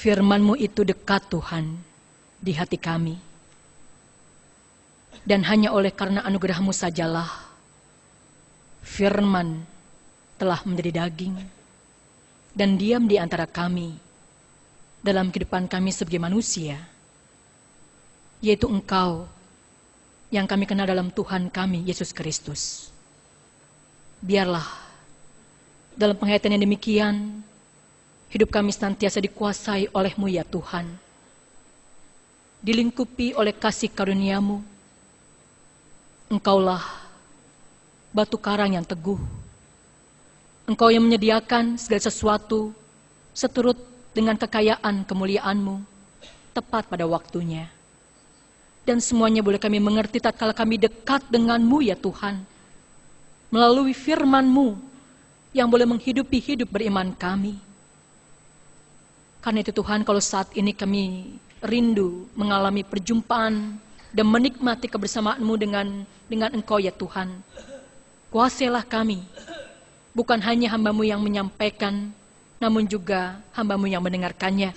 Firman-Mu itu dekat Tuhan di hati kami. Dan hanya oleh karena anugerah-Mu sajalah firman telah menjadi daging dan diam di antara kami dalam kehidupan kami sebagai manusia, yaitu Engkau yang kami kenal dalam Tuhan kami, Yesus Kristus. Biarlah dalam penghayatan yang demikian, hidup kami senantiasa dikuasai oleh-Mu ya Tuhan, dilingkupi oleh kasih karunia-Mu. Engkaulah batu karang yang teguh. Engkau yang menyediakan segala sesuatu seturut dengan kekayaan kemuliaan-Mu tepat pada waktunya. Dan semuanya boleh kami mengerti tatkala kami dekat dengan-Mu ya Tuhan, melalui firman-Mu yang boleh menghidupi hidup beriman kami. Karena itu Tuhan, kalau saat ini kami rindu mengalami perjumpaan dan menikmati kebersamaan-Mu dengan Engkau ya Tuhan, kuasailah kami, bukan hanya hamba-Mu yang menyampaikan, namun juga hamba-Mu yang mendengarkannya.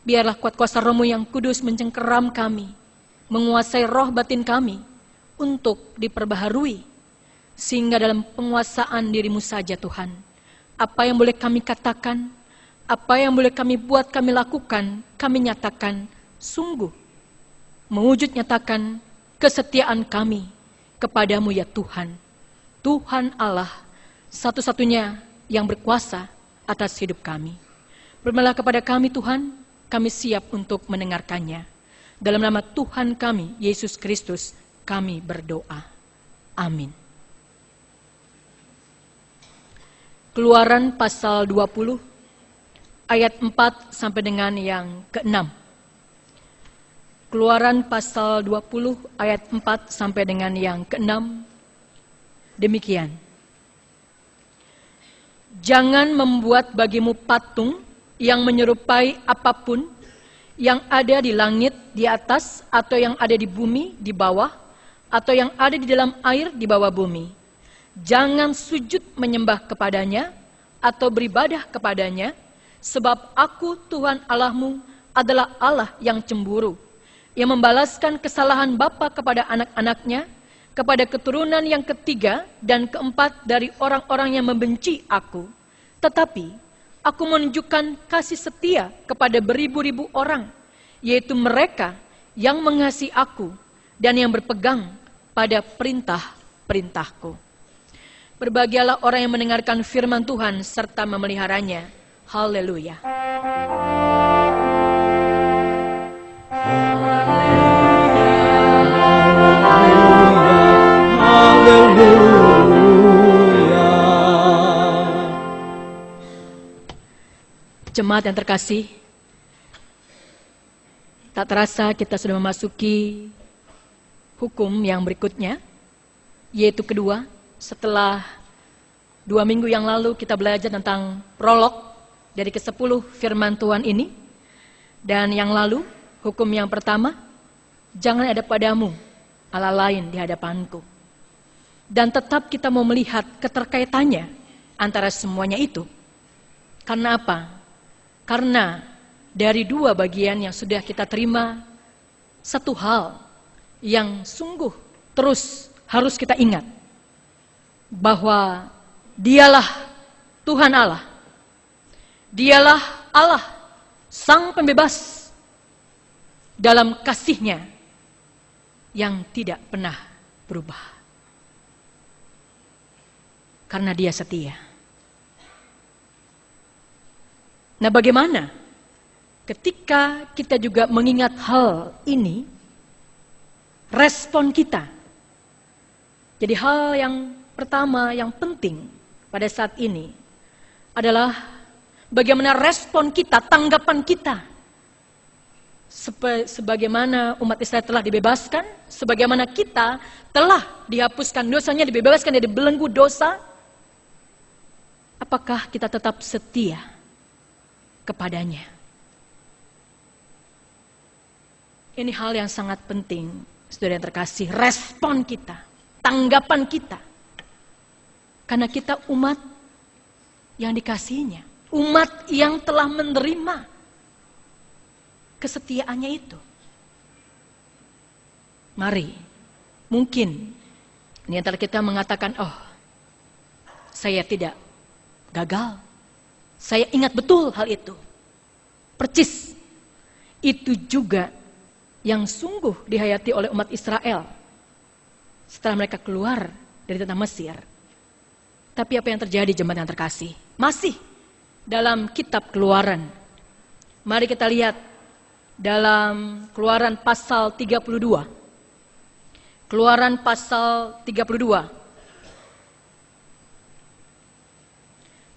Biarlah kuat kuasa Roh-Mu yang kudus mencengkeram kami, menguasai roh batin kami untuk diperbaharui, sehingga dalam penguasaan diri-Mu saja Tuhan, apa yang boleh kami katakan, apa yang boleh kami buat, kami lakukan, kami nyatakan sungguh mewujud nyatakan kesetiaan kami kepadamu ya Tuhan. Tuhan Allah satu-satunya yang berkuasa atas hidup kami. Firman-Nya kepada kami Tuhan, kami siap untuk mendengarkannya. Dalam nama Tuhan kami, Yesus Kristus, kami berdoa. Amin. Keluaran pasal 20, ayat 4 sampai dengan yang ke-6. Keluaran pasal 20 ayat 4 sampai dengan yang ke-6. Demikian. Jangan membuat bagimu patung yang menyerupai apapun yang ada di langit di atas, atau yang ada di bumi di bawah, atau yang ada di dalam air di bawah bumi. Jangan sujud menyembah kepadanya atau beribadah kepadanya, sebab Aku Tuhan Allahmu adalah Allah yang cemburu, yang membalaskan kesalahan bapa kepada anak-anaknya, kepada keturunan yang ketiga dan keempat dari orang-orang yang membenci Aku. Tetapi Aku menunjukkan kasih setia kepada beribu-ribu orang, yaitu mereka yang mengasihi Aku dan yang berpegang pada perintah-perintahku. Berbahagialah orang yang mendengarkan firman Tuhan serta memeliharanya. Haleluya. Jemaat yang terkasih, tak terasa kita sudah memasuki hukum yang berikutnya, yaitu kedua. Setelah 2 minggu yang lalu kita belajar tentang prolog dari ke-10 firman Tuhan ini. Dan yang lalu, hukum yang pertama, jangan ada padamu Allah lain di hadapanku. Dan tetap kita mau melihat keterkaitannya antara semuanya itu. Karena apa? Karena dari 2 bagian yang sudah kita terima, satu hal yang sungguh terus harus kita ingat, bahwa Dialah Tuhan Allah. Dialah Allah, Sang Pembebas, dalam kasih-Nya yang tidak pernah berubah. Karena Dia setia. Nah, bagaimana ketika kita juga mengingat hal ini, respon kita? Jadi hal yang pertama yang penting pada saat ini adalah bagaimana respon kita, tanggapan kita. Sebagaimana umat Israel telah dibebaskan, sebagaimana kita telah dihapuskan dosanya, dibebaskan dari belenggu dosa, apakah kita tetap setia kepadanya? Ini hal yang sangat penting, saudara yang terkasih, respon kita, tanggapan kita. Karena kita umat yang dikasihinya, umat yang telah menerima kesetiaannya itu. Mari, mungkin di antara kita mengatakan, oh, saya tidak gagal. Saya ingat betul hal itu. Percis, itu juga yang sungguh dihayati oleh umat Israel setelah mereka keluar dari tanah Mesir. Tapi apa yang terjadi, jemaat yang terkasih? Masih dalam kitab Keluaran. Mari kita lihat dalam Keluaran pasal 32. Keluaran pasal 32.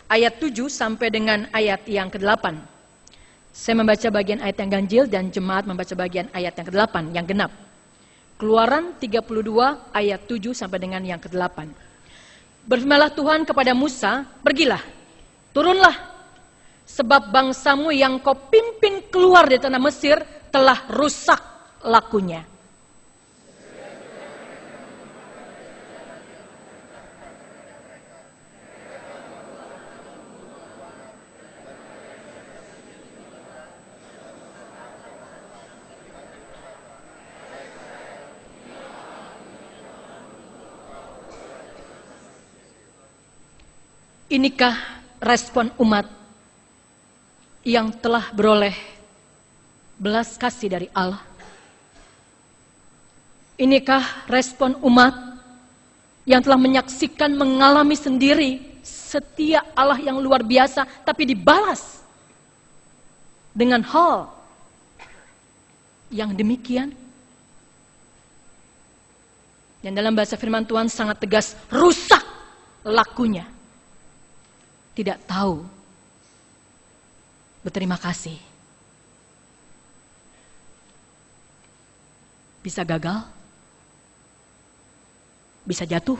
Ayat 7 sampai dengan ayat yang ke-8. Saya membaca bagian ayat yang ganjil dan jemaat membaca bagian ayat yang ke-8, yang genap. Keluaran 32 ayat 7 sampai dengan yang ke-8. Berfirmanlah Tuhan kepada Musa, pergilah, turunlah, sebab bangsamu yang kau pimpin keluar dari tanah Mesir telah rusak lakunya. Inikah respon umat yang telah beroleh belas kasih dari Allah? Inikah respon umat yang telah menyaksikan, mengalami sendiri setia Allah yang luar biasa, tapi dibalas dengan hal yang demikian? Dan dalam bahasa firman Tuhan sangat tegas, rusak lakunya. Tidak tahu berterima kasih. Bisa gagal, bisa jatuh.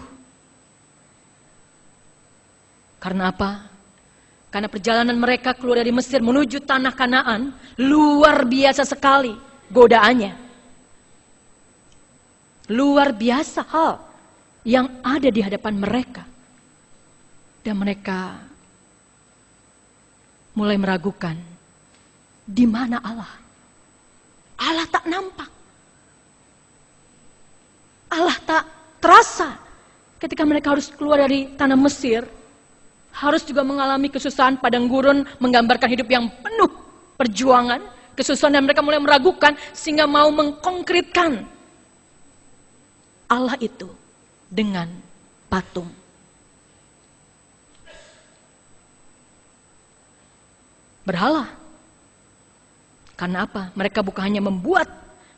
Karena apa? Karena perjalanan mereka keluar dari Mesir menuju tanah Kanaan luar biasa sekali godaannya. Luar biasa hal yang ada di hadapan mereka. Dan mereka mulai meragukan, di mana Allah? Allah tak nampak. Allah tak terasa. Ketika mereka harus keluar dari tanah Mesir, harus juga mengalami kesusahan padang gurun, menggambarkan hidup yang penuh perjuangan, kesusahan, dan mereka mulai meragukan sehingga mau mengkonkretkan Allah itu dengan patung. Berhala. Karena apa? Mereka bukan hanya membuat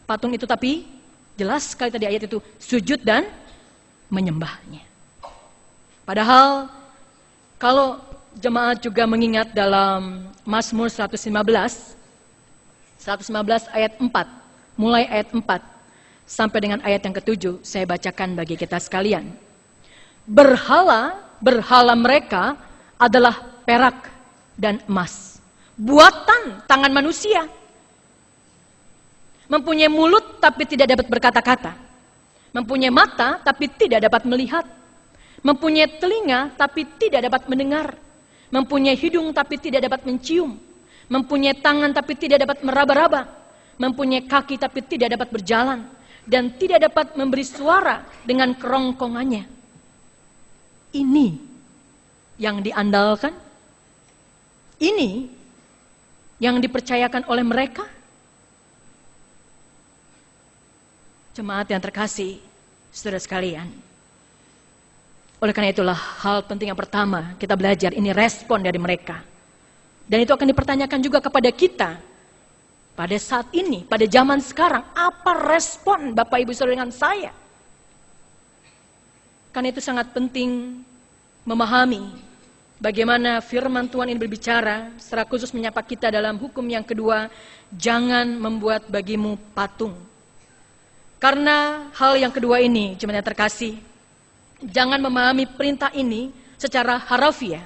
patung itu, tapi jelas sekali tadi ayat itu, sujud dan menyembahnya. Padahal kalau jemaat juga mengingat dalam Mazmur 115 ayat 4, mulai ayat 4 sampai dengan ayat yang ke-7, saya bacakan bagi kita sekalian. Berhala mereka adalah perak dan emas, buatan tangan manusia. Mempunyai mulut tapi tidak dapat berkata-kata. Mempunyai mata tapi tidak dapat melihat. Mempunyai telinga tapi tidak dapat mendengar. Mempunyai hidung tapi tidak dapat mencium. Mempunyai tangan tapi tidak dapat meraba-raba. Mempunyai kaki tapi tidak dapat berjalan. Dan tidak dapat memberi suara dengan kerongkongannya. Ini yang diandalkan. Ini yang dipercayakan oleh mereka. Jemaat yang terkasih, saudara sekalian. Oleh karena itulah hal penting yang pertama kita belajar, ini respon dari mereka. Dan itu akan dipertanyakan juga kepada kita. Pada saat ini, pada zaman sekarang, apa respon Bapak Ibu Saudara dengan saya? Karena itu sangat penting memahami bagaimana firman Tuhan ini berbicara, secara khusus menyapa kita dalam hukum yang kedua, jangan membuat bagimu patung. Karena hal yang kedua ini, jemaat yang terkasih, jangan memahami perintah ini secara harafiah.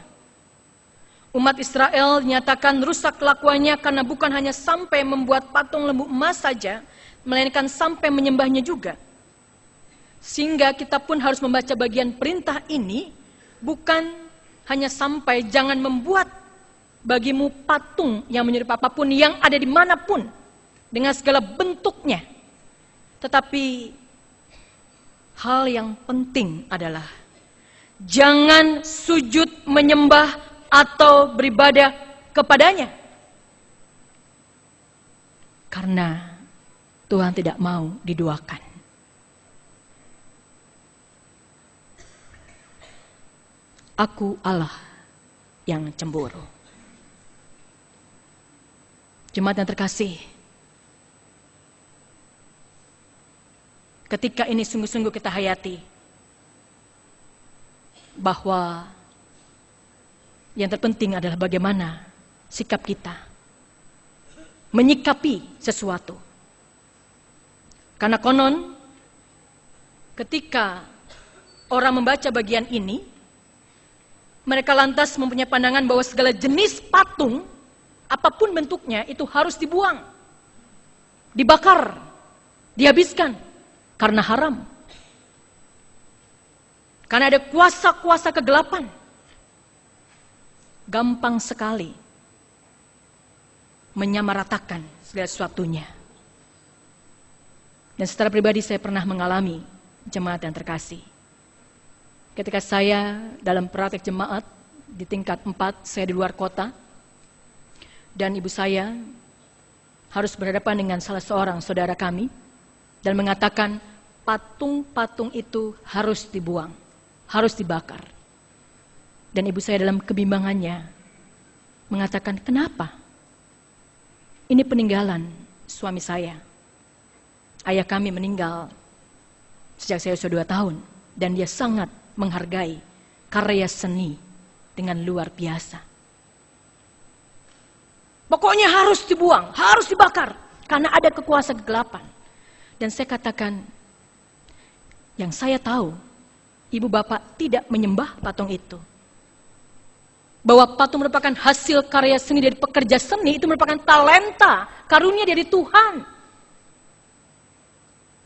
Umat Israel dinyatakan rusak kelakuannya karena bukan hanya sampai membuat patung lembu emas saja, melainkan sampai menyembahnya juga. Sehingga kita pun harus membaca bagian perintah ini, bukan hanya sampai jangan membuat bagimu patung yang menyerupai apapun yang ada dimanapun. dengan segala bentuknya. Tetapi hal yang penting adalah jangan sujud menyembah atau beribadah kepadanya. Karena Tuhan tidak mau diduakan. Aku Allah yang cemburu. Jemaat yang terkasih, ketika ini sungguh-sungguh kita hayati bahwa yang terpenting adalah bagaimana sikap kita menyikapi sesuatu. Karena konon ketika orang membaca bagian ini, mereka lantas mempunyai pandangan bahwa segala jenis patung, apapun bentuknya, itu harus dibuang, dibakar, dihabiskan, karena haram. Karena ada kuasa-kuasa kegelapan. Gampang sekali menyamaratakan segala sesuatunya. Dan secara pribadi saya pernah mengalami, jemaat yang terkasih. Ketika saya dalam praktek jemaat di tingkat 4, saya di luar kota, dan ibu saya harus berhadapan dengan salah seorang saudara kami, dan mengatakan patung-patung itu harus dibuang, harus dibakar. Dan ibu saya dalam kebimbangannya mengatakan, kenapa? Ini peninggalan suami saya. Ayah kami meninggal sejak saya usia 2 tahun, dan dia sangat menghargai karya seni dengan luar biasa. Pokoknya harus dibuang, harus dibakar, karena ada kekuasaan kegelapan. Dan saya katakan, yang saya tahu, ibu bapak tidak menyembah patung itu. Bahwa patung merupakan hasil karya seni dari pekerja seni, itu merupakan talenta, karunia dari Tuhan.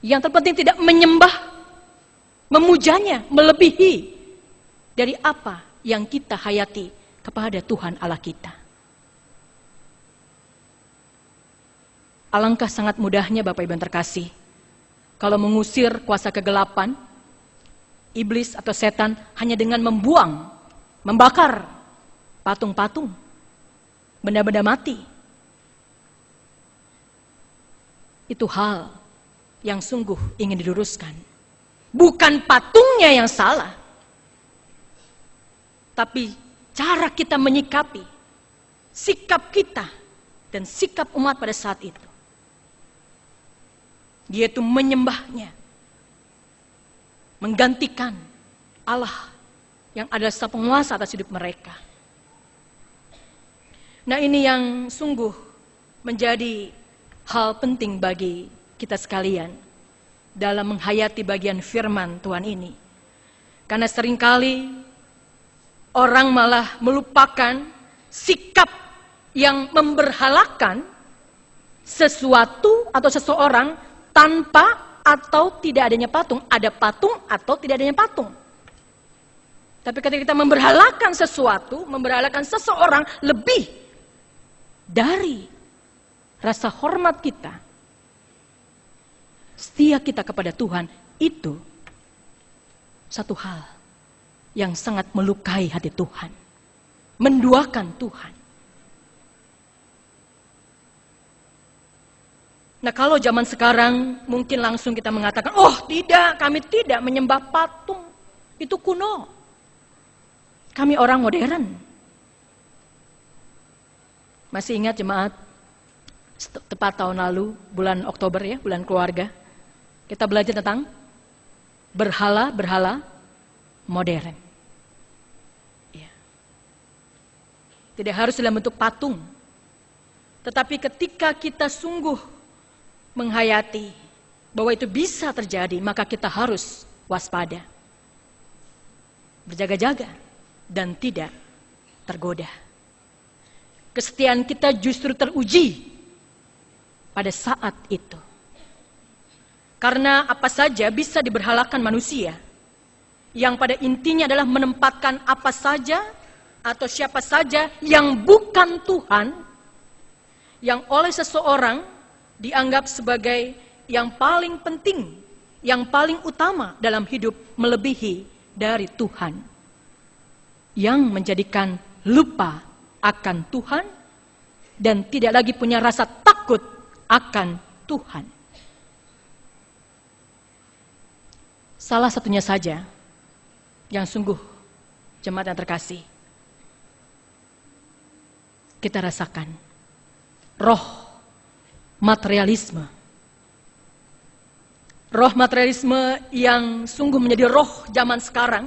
Yang terpenting tidak menyembah, memujanya melebihi dari apa yang kita hayati kepada Tuhan Allah kita. Alangkah sangat mudahnya Bapak Ibu yang terkasih, kalau mengusir kuasa kegelapan, iblis atau setan hanya dengan membuang, membakar patung-patung, benda-benda mati. Itu hal yang sungguh ingin diluruskan. Bukan patungnya yang salah, tapi cara kita menyikapi, sikap kita dan sikap umat pada saat itu. Yaitu menyembahnya, menggantikan Allah yang adalah sang penguasa atas hidup mereka. Nah, ini yang sungguh menjadi hal penting bagi kita sekalian dalam menghayati bagian firman Tuhan ini. Karena seringkali orang malah melupakan sikap yang memberhalakan sesuatu atau seseorang tanpa atau tidak adanya patung. Ada patung atau tidak adanya patung. Tapi ketika kita memberhalakan sesuatu, memberhalakan seseorang lebih dari rasa hormat kita, setia kita kepada Tuhan, itu satu hal yang sangat melukai hati Tuhan, menduakan Tuhan. Nah, kalau zaman sekarang mungkin langsung kita mengatakan, oh tidak, kami tidak menyembah patung, itu kuno. Kami orang modern. Masih ingat jemaat, tepat tahun lalu, bulan Oktober ya, bulan keluarga, kita belajar tentang berhala-berhala modern. Ya. Tidak harus dalam bentuk patung. Tetapi ketika kita sungguh menghayati bahwa itu bisa terjadi, maka kita harus waspada, berjaga-jaga, dan tidak tergoda. Kesetiaan kita justru teruji pada saat itu. Karena apa saja bisa diberhalakan manusia, yang pada intinya adalah menempatkan apa saja atau siapa saja yang bukan Tuhan, yang oleh seseorang dianggap sebagai yang paling penting, yang paling utama dalam hidup melebihi dari Tuhan, yang menjadikan lupa akan Tuhan dan tidak lagi punya rasa takut akan Tuhan. Salah satunya saja yang sungguh jemaat yang terkasih, kita rasakan roh materialisme. Roh materialisme yang sungguh menjadi roh zaman sekarang,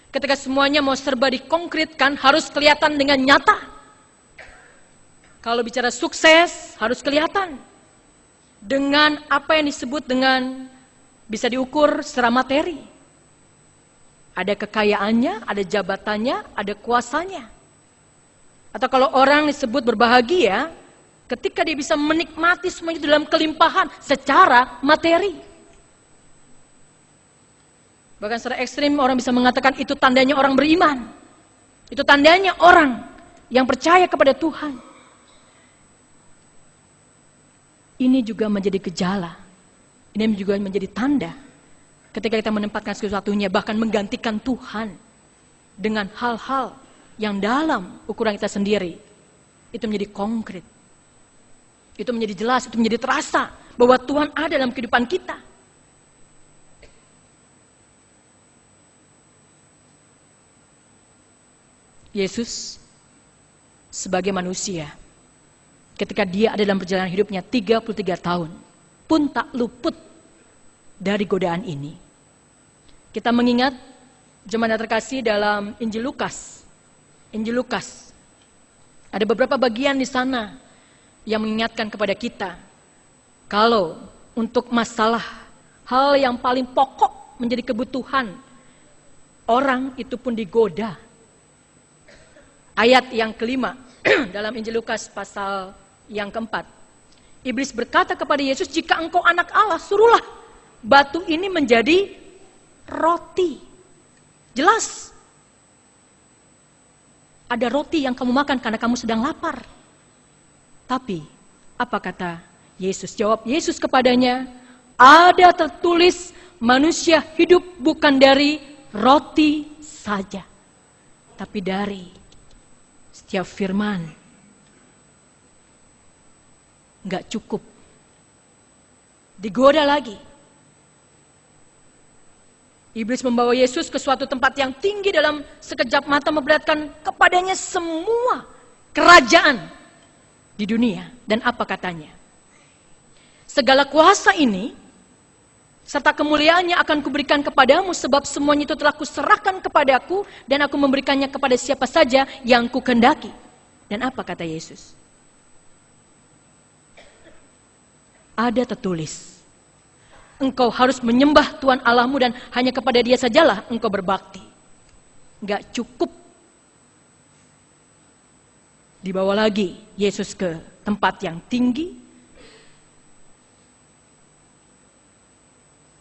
ketika semuanya mau serba dikonkretkan, harus kelihatan dengan nyata. Kalau bicara sukses, harus kelihatan dengan apa yang disebut dengan bisa diukur secara materi. Ada kekayaannya, ada jabatannya, ada kuasanya. Atau kalau orang disebut berbahagia, ketika dia bisa menikmati semuanya dalam kelimpahan secara materi. Bahkan secara ekstrim orang bisa mengatakan itu tandanya orang beriman. Itu tandanya orang yang percaya kepada Tuhan. Ini juga menjadi gejala. Ini juga menjadi tanda ketika kita menempatkan sesuatunya, bahkan menggantikan Tuhan dengan hal-hal yang dalam ukuran kita sendiri. Itu menjadi konkret. Itu menjadi jelas, itu menjadi terasa bahwa Tuhan ada dalam kehidupan kita. Yesus sebagai manusia, ketika dia ada dalam perjalanan hidupnya 33 tahun, pun tak luput dari godaan ini. Kita mengingat jemaat terkasih dalam Injil Lukas. Injil Lukas. Ada beberapa bagian di sana yang mengingatkan kepada kita, kalau untuk masalah hal yang paling pokok menjadi kebutuhan, orang itu pun digoda. Ayat yang kelima dalam Injil Lukas pasal yang keempat. Iblis berkata kepada Yesus, jika engkau anak Allah, suruhlah batu ini menjadi roti. Jelas. Ada roti yang kamu makan karena kamu sedang lapar. Tapi, apa kata Yesus? Jawab Yesus kepadanya, ada tertulis manusia hidup bukan dari roti saja, tapi dari setiap firman. Nggak cukup. Digoda lagi. Iblis membawa Yesus ke suatu tempat yang tinggi, dalam sekejap mata memperlihatkan kepadanya semua kerajaan di dunia. Dan apa katanya? Segala kuasa ini serta kemuliaannya akan kuberikan kepadamu, sebab semuanya itu telah kuserahkan kepadaku, dan aku memberikannya kepada siapa saja yang kukehendaki. Dan apa kata Yesus? Ada tertulis, engkau harus menyembah Tuhan Allahmu dan hanya kepada Dia sajalah engkau berbakti. Enggak cukup. Dibawa lagi Yesus ke tempat yang tinggi.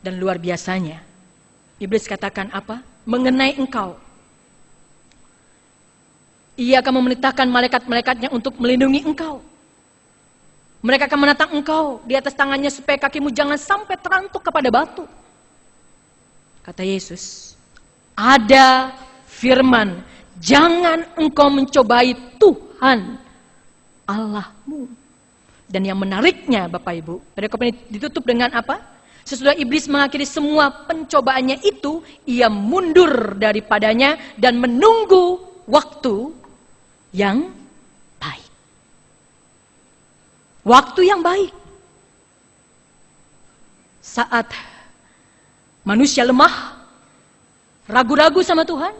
Dan luar biasanya, iblis katakan apa? Mengenai engkau. Ia akan memerintahkan malaikat-malaikatnya untuk melindungi engkau. Mereka akan menatang engkau di atas tangannya supaya kakimu jangan sampai terantuk kepada batu. Kata Yesus, ada firman, jangan engkau mencobai Tuhan Allahmu. Dan yang menariknya Bapak Ibu, perikop ini ditutup dengan apa? Sesudah iblis mengakhiri semua pencobaannya itu, ia mundur daripadanya dan menunggu waktu yang baik. Waktu yang baik. Saat manusia lemah, ragu-ragu sama Tuhan,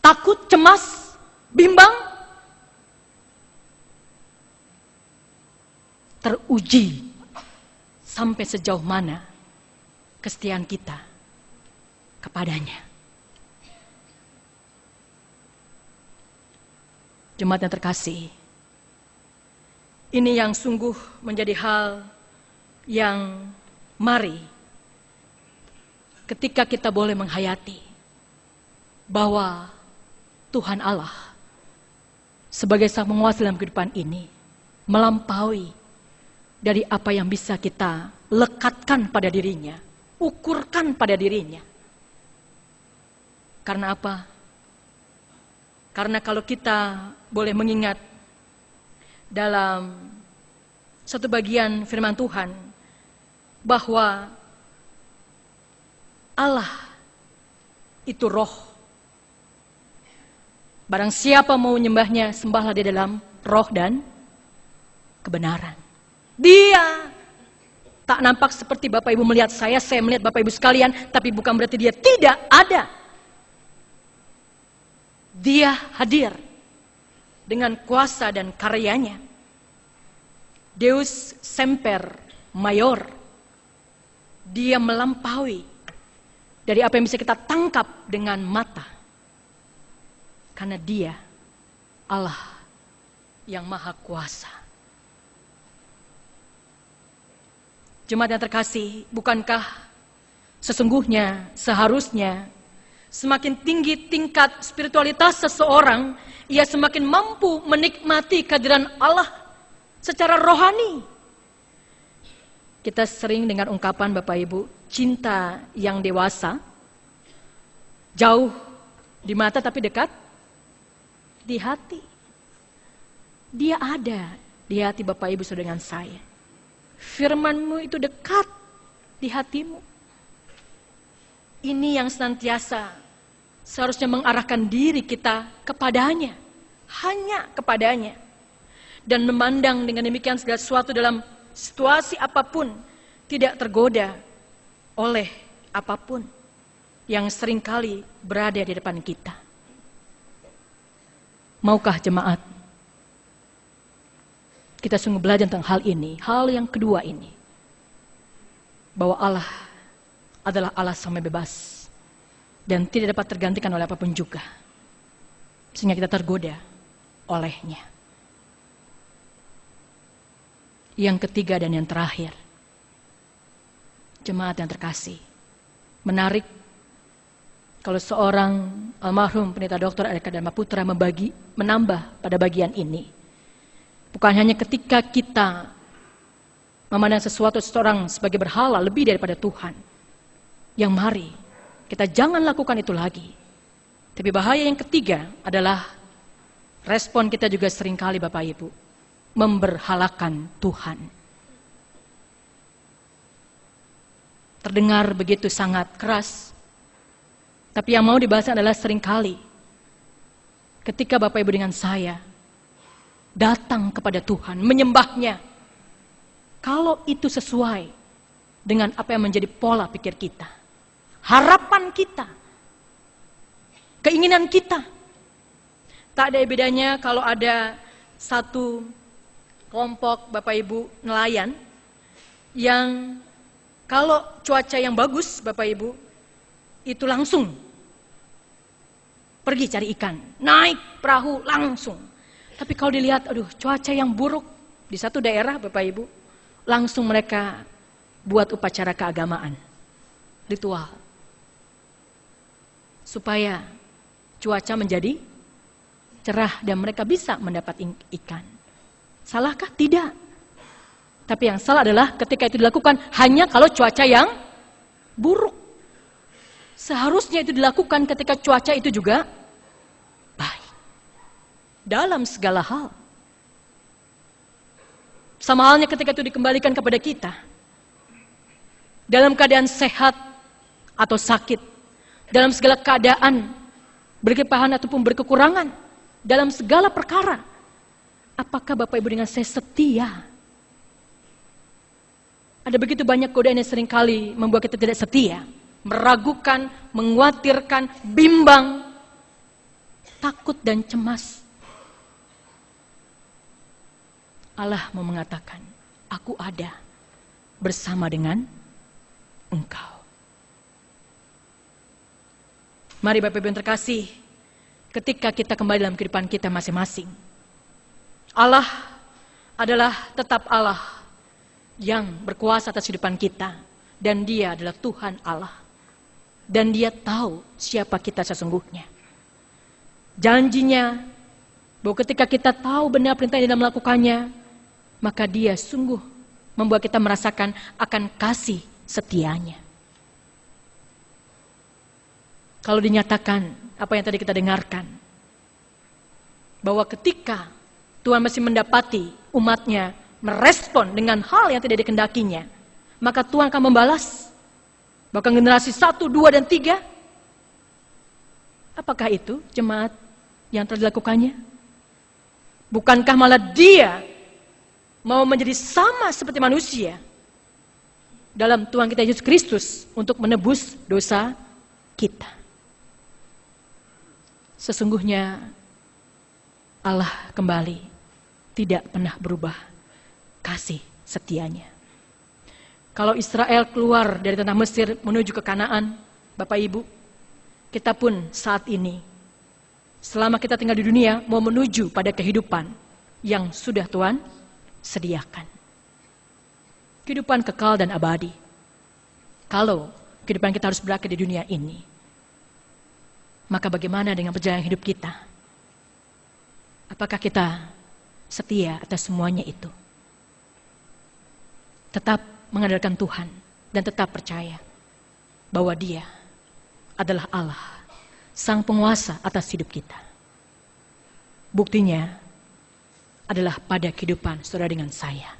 takut, cemas, bimbang, teruji sampai sejauh mana kesetiaan kita kepadanya. Jemaat yang terkasih, ini yang sungguh menjadi hal yang mari ketika kita boleh menghayati bahwa Tuhan Allah sebagai sang penguasa dalam kehidupan ini melampaui dari apa yang bisa kita lekatkan pada dirinya, ukurkan pada dirinya. Karena apa? Karena kalau kita boleh mengingat dalam satu bagian firman Tuhan, bahwa Allah itu roh. Barang siapa mau menyembahnya, sembahlah di dalam roh dan kebenaran. Dia tak nampak seperti Bapak Ibu melihat saya melihat Bapak Ibu sekalian, tapi bukan berarti dia tidak ada. Dia hadir dengan kuasa dan karyanya. Deus semper mayor. Dia melampaui dari apa yang bisa kita tangkap dengan mata. Karena dia Allah yang maha kuasa. Jemaat yang terkasih, bukankah sesungguhnya, seharusnya semakin tinggi tingkat spiritualitas seseorang, ia semakin mampu menikmati kehadiran Allah secara rohani. Kita sering dengar ungkapan Bapak Ibu, cinta yang dewasa, jauh di mata tapi dekat di hati. Dia ada di hati Bapak Ibu saudara dengan saya. Firman-Mu itu dekat di hatimu. Ini yang senantiasa seharusnya mengarahkan diri kita kepadanya, hanya kepadanya. Dan memandang dengan demikian segala sesuatu dalam situasi apapun, tidak tergoda oleh apapun yang seringkali berada di depan kita. Maukah jemaat kita sungguh belajar tentang hal ini, hal yang kedua ini, bahwa Allah adalah Allah yang bebas dan tidak dapat tergantikan oleh apapun juga, sehingga kita tergoda olehnya. Yang ketiga dan yang terakhir, jemaat yang terkasih, menarik kalau seorang almarhum pendeta Dr. Eka Dharma Putra menambah pada bagian ini. Bukan hanya ketika kita memandang seseorang sebagai berhala lebih daripada Tuhan, yang mari kita jangan lakukan itu lagi. Tapi bahaya yang ketiga adalah respon kita juga seringkali Bapak Ibu, memberhalakan Tuhan. Terdengar begitu sangat keras, tapi yang mau dibahas adalah seringkali ketika Bapak Ibu dengan saya datang kepada Tuhan, menyembahnya, kalau itu sesuai dengan apa yang menjadi pola pikir kita, harapan kita, keinginan kita. Tak ada bedanya kalau ada satu kelompok Bapak Ibu nelayan yang kalau cuaca yang bagus Bapak Ibu itu langsung pergi cari ikan, naik perahu langsung. Tapi kalau dilihat, aduh cuaca yang buruk di satu daerah Bapak Ibu, langsung mereka buat upacara keagamaan, ritual, supaya cuaca menjadi cerah dan mereka bisa mendapat ikan. Salahkah? Tidak. Tapi yang salah adalah ketika itu dilakukan hanya kalau cuaca yang buruk. Seharusnya itu dilakukan ketika cuaca itu juga baik. Dalam segala hal. Sama halnya ketika itu dikembalikan kepada kita. Dalam keadaan sehat atau sakit. Dalam segala keadaan berkelimpahan ataupun berkekurangan. Dalam segala perkara. Apakah Bapak Ibu dengan saya setia? Ada begitu banyak godaan yang seringkali membuat kita tidak setia. Meragukan, mengkhawatirkan, bimbang, takut dan cemas. Allah mau mengatakan, aku ada bersama dengan engkau. Mari Bapak Ibu yang terkasih, ketika kita kembali dalam kehidupan kita masing-masing, Allah adalah tetap Allah yang berkuasa atas kehidupan kita. Dan Dia adalah Tuhan Allah. Dan Dia tahu siapa kita sesungguhnya. Janjinya bahwa ketika kita tahu benar perintah yang Dia melakukannya, maka Dia sungguh membuat kita merasakan akan kasih setianya. Kalau dinyatakan apa yang tadi kita dengarkan, bahwa ketika Tuhan masih mendapati umatnya merespon dengan hal yang tidak dikehendakinya, maka Tuhan akan membalas. Bahkan generasi 1, 2, dan 3. Apakah itu jemaat yang telah dilakukannya? Bukankah malah dia mau menjadi sama seperti manusia dalam Tuhan kita Yesus Kristus untuk menebus dosa kita? Sesungguhnya Allah kembali tidak pernah berubah kasih setianya. Kalau Israel keluar dari tanah Mesir menuju ke Kanaan, Bapak Ibu, kita pun saat ini, selama kita tinggal di dunia, mau menuju pada kehidupan yang sudah Tuhan sediakan. Kehidupan kekal dan abadi. Kalau kehidupan kita harus berakhir di dunia ini, maka bagaimana dengan perjalanan hidup kita? Apakah kita setia atas semuanya itu? Tetap mengandalkan Tuhan dan tetap percaya bahwa Dia adalah Allah, Sang Penguasa atas hidup kita. Buktinya adalah pada kehidupan saudara dengan saya.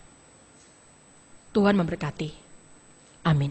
Tuhan memberkati. Amin.